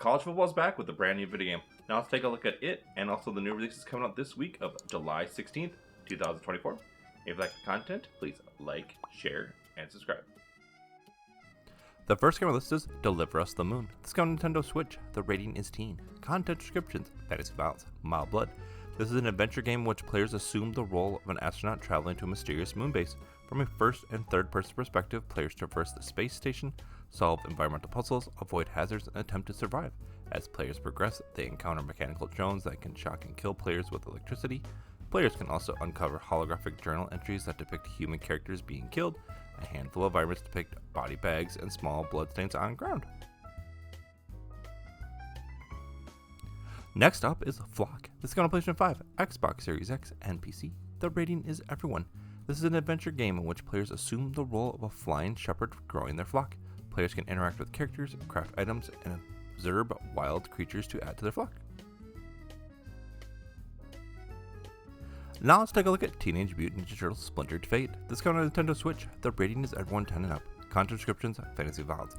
College football is back with a brand new video game. Now let's take a look at it and also the new releases coming out this week of July 16th, 2024. If you like the content, please like, share, and subscribe. The first game on the list is Deliver Us the Moon. This is on Nintendo Switch. The rating is teen. Content descriptions: fantasy violence, mild blood. This is an adventure game in which players assume the role of an astronaut traveling to a mysterious moon base. From a first and third person perspective, players traverse the space station, solve environmental puzzles, avoid hazards, and attempt to survive. As players progress, they encounter mechanical drones that can shock and kill players with electricity. Players can also uncover holographic journal entries that depict human characters being killed. A handful of environments depict body bags and small bloodstains on ground. Next up is Flock. This is on PlayStation 5, Xbox Series X, and PC. The rating is everyone. This is an adventure game in which players assume the role of a flying shepherd growing their flock. Players can interact with characters, craft items, and observe wild creatures to add to their flock. Now let's take a look at Teenage Mutant Ninja Turtles Splintered Fate. This is on Nintendo Switch. The rating is everyone 10 and up. Content descriptions: fantasy violence.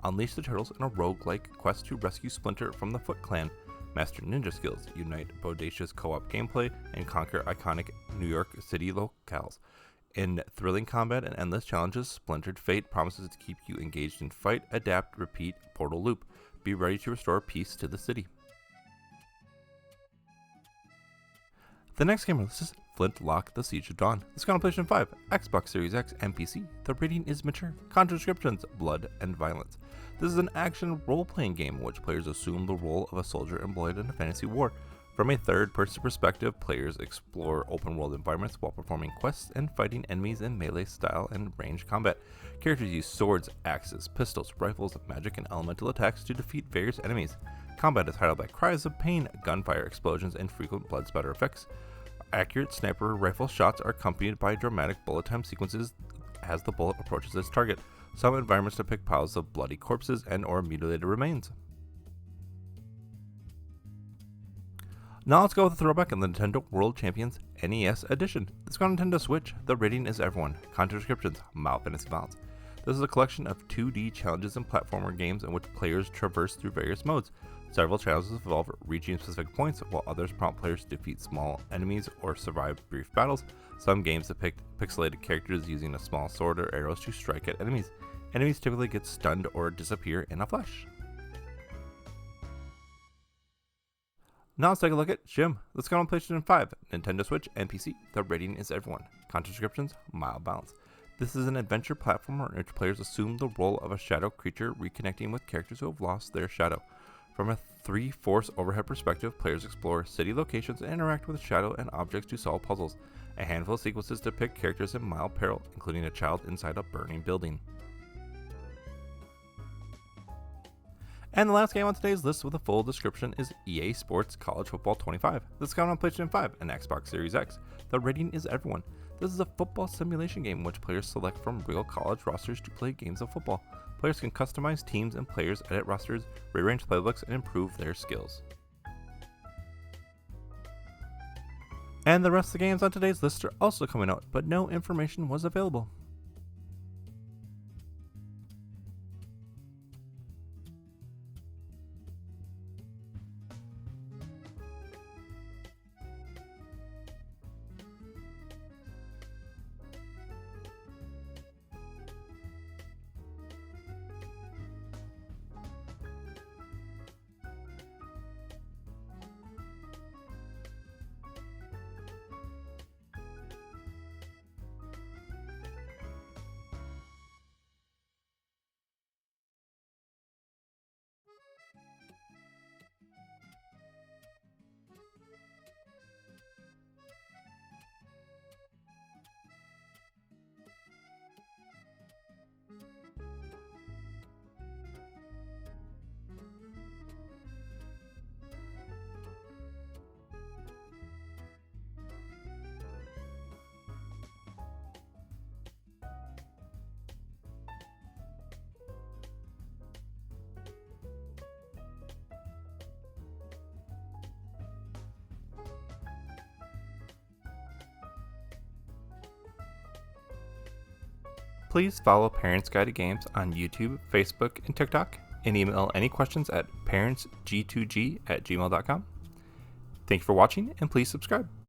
Unleash the turtles in a roguelike quest to rescue Splinter from the Foot Clan. Master ninja skills, unite bodacious co-op gameplay, and conquer iconic New York City locales. In thrilling combat and endless challenges, Splintered Fate promises to keep you engaged in fight, adapt, repeat, portal loop. Be ready to restore peace to the city. The next game on this is Flintlock: The Siege of Dawn. This is on PlayStation 5, Xbox Series X, and PC. The rating is mature. Content descriptions: blood and violence. This is an action role-playing game in which players assume the role of a soldier employed in a fantasy war. From a third-person perspective, players explore open-world environments while performing quests and fighting enemies in melee style and ranged combat. Characters use swords, axes, pistols, rifles, magic, and elemental attacks to defeat various enemies. Combat is highlighted by cries of pain, gunfire, explosions, and frequent blood spatter effects. Accurate sniper rifle shots are accompanied by dramatic bullet time sequences as the bullet approaches its target. Some environments depict piles of bloody corpses and or mutilated remains. Now let's go with a throwback in the Nintendo World Champions NES Edition. This is on Nintendo Switch. The rating is everyone. Content descriptions: mild fantasy violence. This is a collection of 2D challenges and platformer games in which players traverse through various modes. Several challenges involve reaching specific points, while others prompt players to defeat small enemies or survive brief battles. Some games depict pixelated characters using a small sword or arrows to strike at enemies. Enemies typically get stunned or disappear in a flash. Now let's take a look at Schim. Let's go on PlayStation 5, Nintendo Switch, and PC. The rating is everyone. Content descriptions: mild balance. This is an adventure platformer in which players assume the role of a shadow creature, reconnecting with characters who have lost their shadow. From a 3-force overhead perspective, players explore city locations and interact with shadow and objects to solve puzzles. A handful of sequences depict characters in mild peril, including a child inside a burning building. And the last game on today's list with a full description is EA Sports College Football 25. This is on PlayStation 5 and Xbox Series X. The rating is everyone. This is a football simulation game in which players select from real college rosters to play games of football. Players can customize teams and players, edit rosters, rearrange playbooks, and improve their skills. And the rest of the games on today's list are also coming out, but no information was available. Please follow Parents Guide to Games on YouTube, Facebook, and TikTok. and email any questions at parentsg2g@gmail.com. Thank you for watching, and please subscribe.